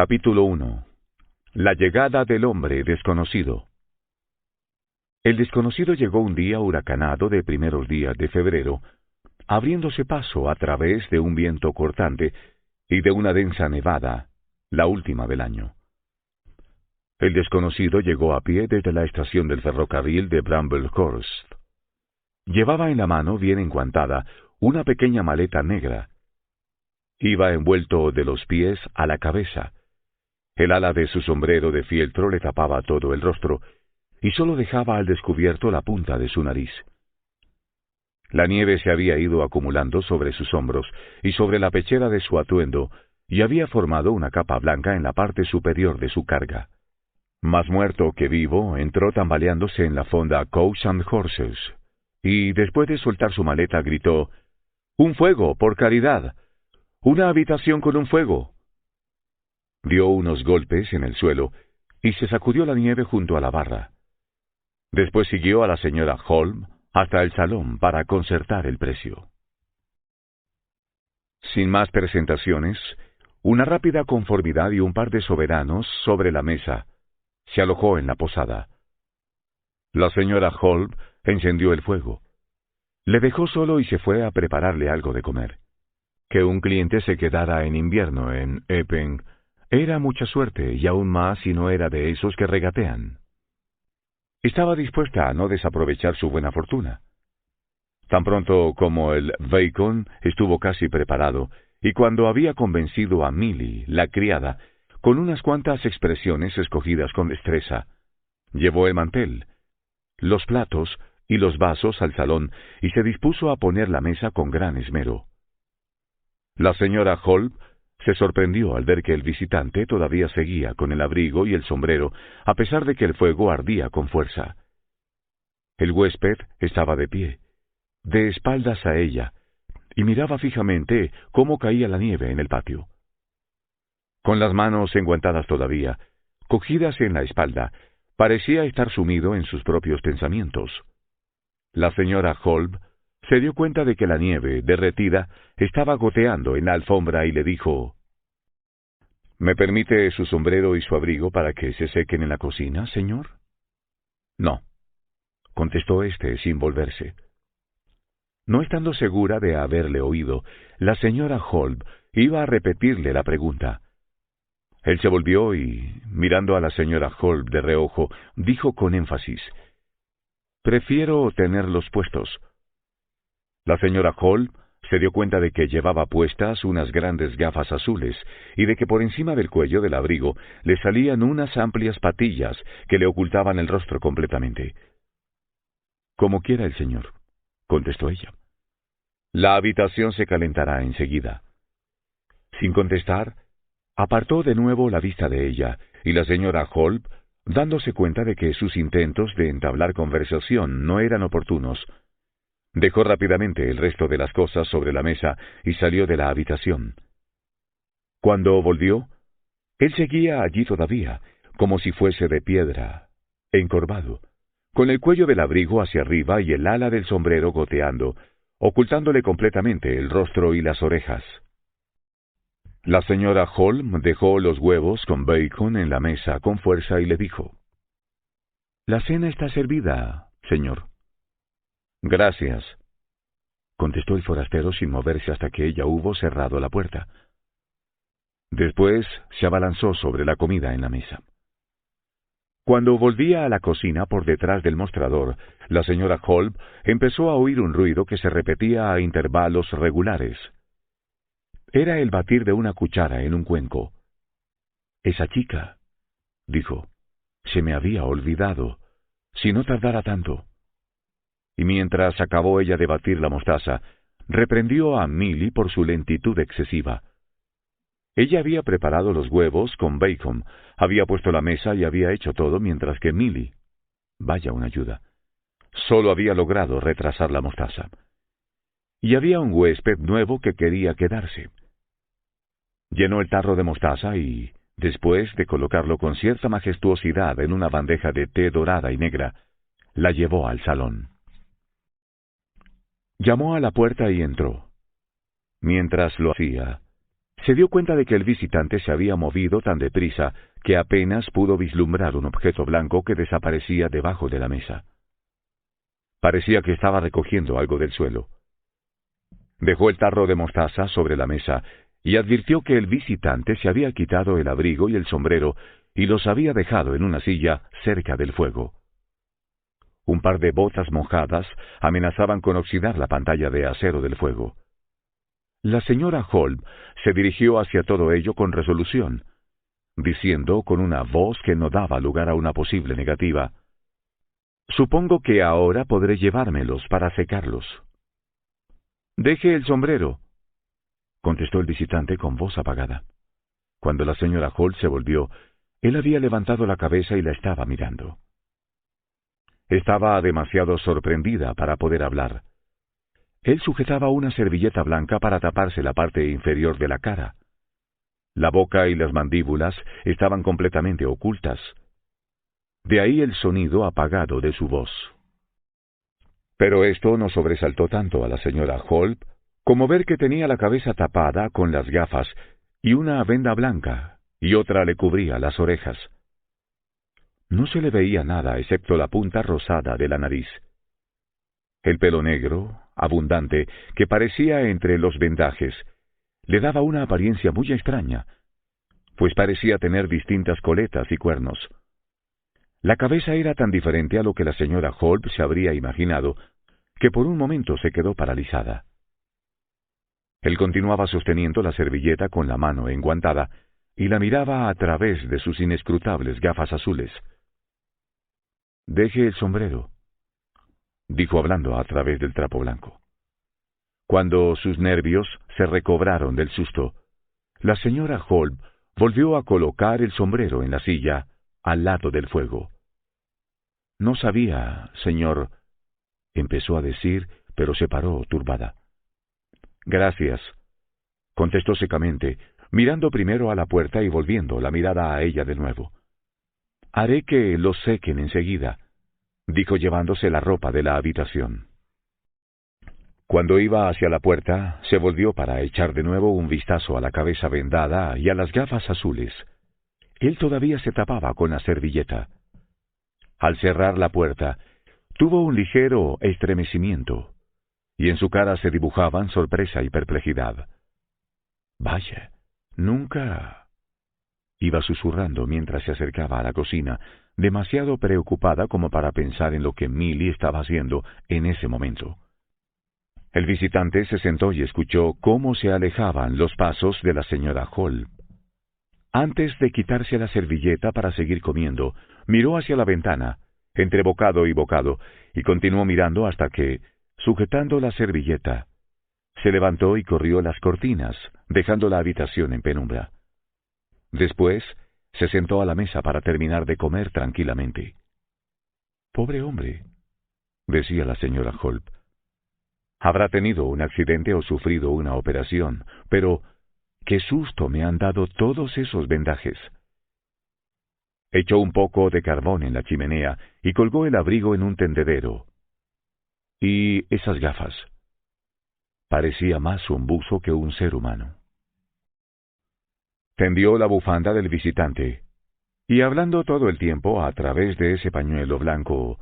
Capítulo 1. La llegada del hombre desconocido. El desconocido llegó un día huracanado de primeros días de febrero, abriéndose paso a través de un viento cortante y de una densa nevada, la última del año. El desconocido llegó a pie desde la estación del ferrocarril de Bramblehurst. Llevaba en la mano, bien enguantada, una pequeña maleta negra. Iba envuelto de los pies a la cabeza. El ala de su sombrero de fieltro le tapaba todo el rostro, y sólo dejaba al descubierto la punta de su nariz. La nieve se había ido acumulando sobre sus hombros y sobre la pechera de su atuendo, y había formado una capa blanca en la parte superior de su carga. Más muerto que vivo, entró tambaleándose en la fonda Coach and Horses, y después de soltar su maleta gritó: «¡Un fuego, por caridad! ¡Una habitación con un fuego!». Dio unos golpes en el suelo y se sacudió la nieve junto a la barra. Después siguió a la señora Holm hasta el salón para concertar el precio. Sin más presentaciones, una rápida conformidad y un par de soberanos sobre la mesa, se alojó en la posada. La señora Holm encendió el fuego. Le dejó solo y se fue a prepararle algo de comer. Que un cliente se quedara en invierno en Epping era mucha suerte, y aún más si no era de esos que regatean. Estaba dispuesta a no desaprovechar su buena fortuna. Tan pronto como el bacon estuvo casi preparado, y cuando había convencido a Milly, la criada, con unas cuantas expresiones escogidas con destreza, llevó el mantel, los platos y los vasos al salón y se dispuso a poner la mesa con gran esmero. La señora Holm se sorprendió al ver que el visitante todavía seguía con el abrigo y el sombrero, a pesar de que el fuego ardía con fuerza. El huésped estaba de pie, de espaldas a ella, y miraba fijamente cómo caía la nieve en el patio. Con las manos enguantadas todavía, cogidas en la espalda, parecía estar sumido en sus propios pensamientos. La señora Holm se dio cuenta de que la nieve, derretida, estaba goteando en la alfombra y le dijo: «¿Me permite su sombrero y su abrigo para que se sequen en la cocina, señor?». «No», contestó éste sin volverse. No estando segura de haberle oído, la señora Holm iba a repetirle la pregunta. Él se volvió y, mirando a la señora Holm de reojo, dijo con énfasis: «Prefiero tenerlos puestos». La señora Holm se dio cuenta de que llevaba puestas unas grandes gafas azules y de que por encima del cuello del abrigo le salían unas amplias patillas que le ocultaban el rostro completamente. «Como quiera el señor», contestó ella. «La habitación se calentará enseguida». Sin contestar, apartó de nuevo la vista de ella, y la señora Holm, dándose cuenta de que sus intentos de entablar conversación no eran oportunos, dejó rápidamente el resto de las cosas sobre la mesa y salió de la habitación. Cuando volvió, él seguía allí todavía, como si fuese de piedra, encorvado, con el cuello del abrigo hacia arriba y el ala del sombrero goteando, ocultándole completamente el rostro y las orejas. La señora Holm dejó los huevos con bacon en la mesa con fuerza y le dijo: «La cena está servida, señor». «Gracias», contestó el forastero sin moverse hasta que ella hubo cerrado la puerta. Después se abalanzó sobre la comida en la mesa. Cuando volvía a la cocina por detrás del mostrador, la señora Holm empezó a oír un ruido que se repetía a intervalos regulares. Era el batir de una cuchara en un cuenco. «Esa chica», dijo, «se me había olvidado. Si no tardara tanto». Y mientras acabó ella de batir la mostaza, reprendió a Milly por su lentitud excesiva. Ella había preparado los huevos con bacon, había puesto la mesa y había hecho todo, mientras que Milly, vaya una ayuda, solo había logrado retrasar la mostaza. Y había un huésped nuevo que quería quedarse. Llenó el tarro de mostaza y, después de colocarlo con cierta majestuosidad en una bandeja de té dorada y negra, la llevó al salón. Llamó a la puerta y entró. Mientras lo hacía, Se dio cuenta de que el visitante se había movido tan deprisa que apenas pudo vislumbrar un objeto blanco que desaparecía debajo de la mesa. Parecía que estaba recogiendo algo del suelo. Dejó el tarro de mostaza sobre la mesa y advirtió que el visitante se había quitado el abrigo y el sombrero y los había dejado en una silla cerca del fuego. Un par de botas mojadas amenazaban con oxidar la pantalla de acero del fuego. La señora Holmes se dirigió hacia todo ello con resolución, diciendo con una voz que no daba lugar a una posible negativa: «Supongo que ahora podré llevármelos para secarlos». «Deje el sombrero», contestó el visitante con voz apagada. Cuando la señora Holmes se volvió, él había levantado la cabeza y la estaba mirando. Estaba demasiado sorprendida para poder hablar. Él sujetaba una servilleta blanca para taparse la parte inferior de la cara. La boca y las mandíbulas estaban completamente ocultas. De ahí el sonido apagado de su voz. Pero esto no sobresaltó tanto a la señora Holmes como ver que tenía la cabeza tapada con las gafas y una venda blanca, y otra le cubría las orejas. No se le veía nada excepto la punta rosada de la nariz. El pelo negro, abundante, que parecía entre los vendajes, le daba una apariencia muy extraña, pues parecía tener distintas coletas y cuernos. La cabeza era tan diferente a lo que la señora Holmes se habría imaginado, que por un momento se quedó paralizada. Él continuaba sosteniendo la servilleta con la mano enguantada, y la miraba a través de sus inescrutables gafas azules. «Deje el sombrero», dijo hablando a través del trapo blanco. Cuando sus nervios se recobraron del susto, la señora Holmes volvió a colocar el sombrero en la silla, al lado del fuego. «No sabía, señor», empezó a decir, pero se paró turbada. «Gracias», contestó secamente, mirando primero a la puerta y volviendo la mirada a ella de nuevo. «Haré que los sequen enseguida», dijo llevándose la ropa de la habitación. Cuando iba hacia la puerta, se volvió para echar de nuevo un vistazo a la cabeza vendada y a las gafas azules. Él todavía se tapaba con la servilleta. Al cerrar la puerta, tuvo un ligero estremecimiento, y en su cara se dibujaban sorpresa y perplejidad. «Vaya, nunca...» iba susurrando mientras se acercaba a la cocina, demasiado preocupada como para pensar en lo que Millie estaba haciendo en ese momento. El visitante se sentó y escuchó cómo se alejaban los pasos de la señora Holmes. Antes de quitarse la servilleta para seguir comiendo, miró hacia la ventana, entre bocado y bocado, y continuó mirando hasta que, sujetando la servilleta, se levantó y corrió las cortinas, dejando la habitación en penumbra. Después, se sentó a la mesa para terminar de comer tranquilamente. «Pobre hombre», decía la señora Holmes. «Habrá tenido un accidente o sufrido una operación, pero qué susto me han dado todos esos vendajes». Echó un poco de carbón en la chimenea y colgó el abrigo en un tendedero. Y esas gafas. Parecía más un buzo que un ser humano. Tendió la bufanda del visitante, y hablando todo el tiempo a través de ese pañuelo blanco,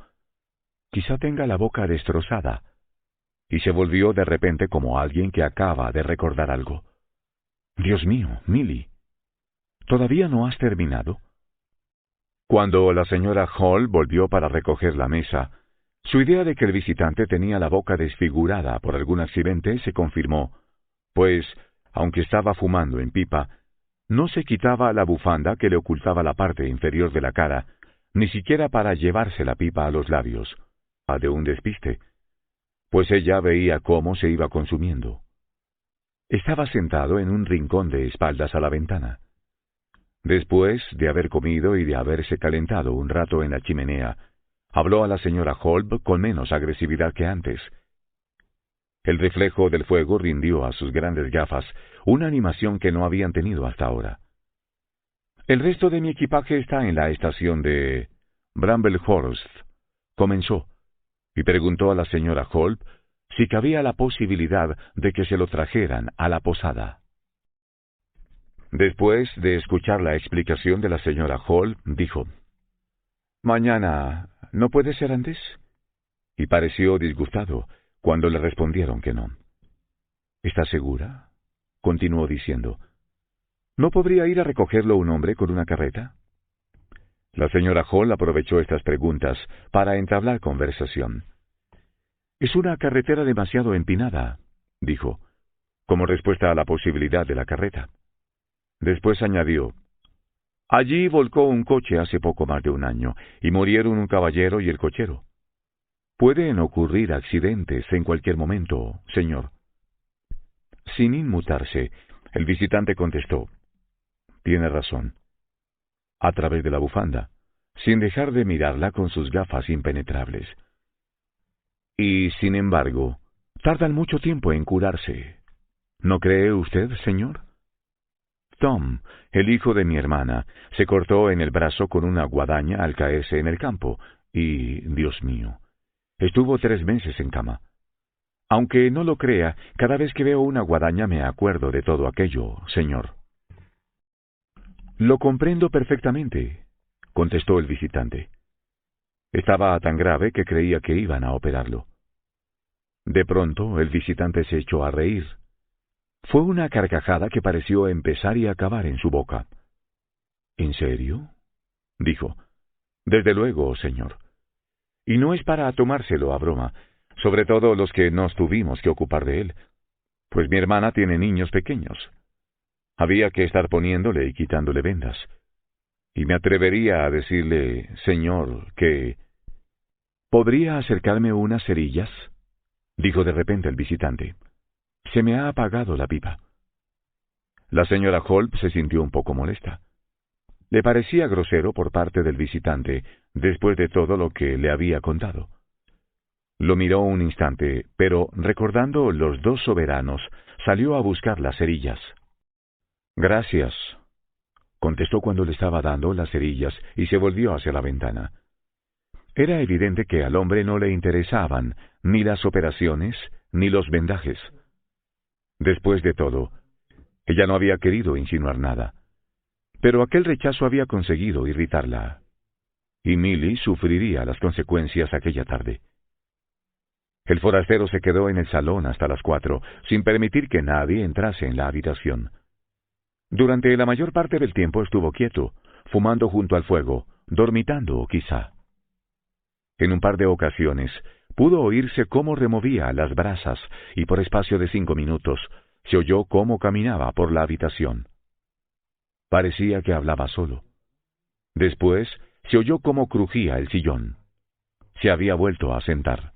«Quizá tenga la boca destrozada», y se volvió de repente como alguien que acaba de recordar algo. «Dios mío, Millie, ¿todavía no has terminado?» Cuando la señora Hall volvió para recoger la mesa, su idea de que el visitante tenía la boca desfigurada por algún accidente se confirmó, pues, aunque estaba fumando en pipa, no se quitaba la bufanda que le ocultaba la parte inferior de la cara, ni siquiera para llevarse la pipa a los labios, a de un despiste, pues ella veía cómo se iba consumiendo. Estaba sentado en un rincón de espaldas a la ventana. Después de haber comido y de haberse calentado un rato en la chimenea, habló a la señora Holmes con menos agresividad que antes. El reflejo del fuego rindió a sus grandes gafas una animación que no habían tenido hasta ahora. «El resto de mi equipaje está en la estación de Bramblehurst», comenzó, y preguntó a la señora Holmes si cabía la posibilidad de que se lo trajeran a la posada. Después de escuchar la explicación de la señora Hall, dijo, «Mañana, ¿no puede ser antes?» Y pareció disgustado cuando le respondieron que no. «¿Está segura?», continuó diciendo. «¿No podría ir a recogerlo un hombre con una carreta?» La señora Hall aprovechó estas preguntas para entablar conversación. «Es una carretera demasiado empinada», dijo, como respuesta a la posibilidad de la carreta. Después añadió, «Allí volcó un coche hace poco más de un año, y murieron un caballero y el cochero. Pueden ocurrir accidentes en cualquier momento, señor». Sin inmutarse, el visitante contestó, «Tiene razón», a través de la bufanda, sin dejar de mirarla con sus gafas impenetrables. «Y, sin embargo, tardan mucho tiempo en curarse. ¿No cree usted, señor?» Tom, el hijo de mi hermana, se cortó en el brazo con una guadaña al caerse en el campo, y, Dios mío, estuvo 3 meses en cama. Aunque no lo crea, cada vez que veo una guadaña me acuerdo de todo aquello, señor. «Lo comprendo perfectamente», contestó el visitante. Estaba tan grave que creía que iban a operarlo. De pronto, el visitante se echó a reír. Fue una carcajada que pareció empezar y acabar en su boca. «¿En serio?», dijo. «Desde luego, señor. Y no es para tomárselo a broma, sobre todo los que nos tuvimos que ocupar de él, pues mi hermana tiene niños pequeños. Había que estar poniéndole y quitándole vendas. Y me atrevería a decirle, señor, que... ¿Podría acercarme unas cerillas?», dijo de repente el visitante. «Se me ha apagado la pipa». La señora Holp se sintió un poco molesta. Le parecía grosero por parte del visitante, después de todo lo que le había contado. Lo miró un instante, pero, recordando los 2 soberanos, salió a buscar las cerillas. «Gracias», contestó cuando le estaba dando las cerillas y se volvió hacia la ventana. Era evidente que al hombre no le interesaban ni las operaciones ni los vendajes. Después de todo, ella no había querido insinuar nada, pero aquel rechazo había conseguido irritarla, y Milly sufriría las consecuencias aquella tarde. El forastero se quedó en el salón hasta las 4, sin permitir que nadie entrase en la habitación. Durante la mayor parte del tiempo estuvo quieto, fumando junto al fuego, dormitando quizá. En un par de ocasiones pudo oírse cómo removía las brasas y por espacio de 5 minutos se oyó cómo caminaba por la habitación. Parecía que hablaba solo. Después se oyó cómo crujía el sillón. Se había vuelto a sentar.